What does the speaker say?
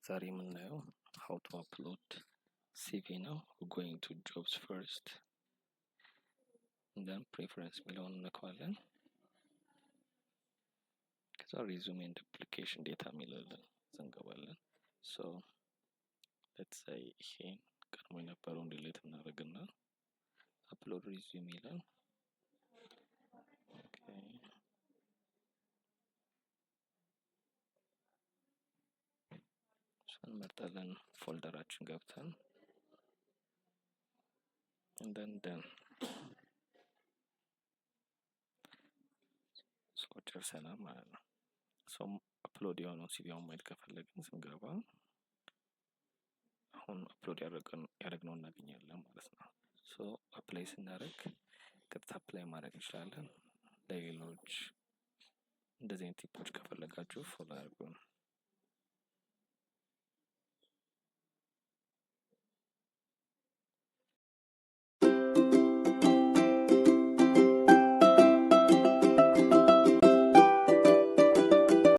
ዛሬ የምናየው how to upload CV ነው። going to jobs first and then preference የሚለውን እንነካዋለን። ከዛ resume and application data የሚለውን እንገባለን። so let's say ይሄን ቀድሞ የነበረውን delete እናደርግና upload resume ይላል። እንመርጣለን ፎልደራችን ገብተን and then ጨርሰናል ማለት ነው። አፕሎድ የሆነው ሲቪውን ማየት ከፈለግን ስንገባ አሁን አፕሎድ ያደረግነውን እናገኛለን ማለት ነው። አፕላይ ስናደርግ ቀጥታ አፕላይ ማድረግ እንችላለን። ለሌሎች እንደዚህ አይነት ቲፖች ከፈለጋችሁ ፎሎ አድርጉን።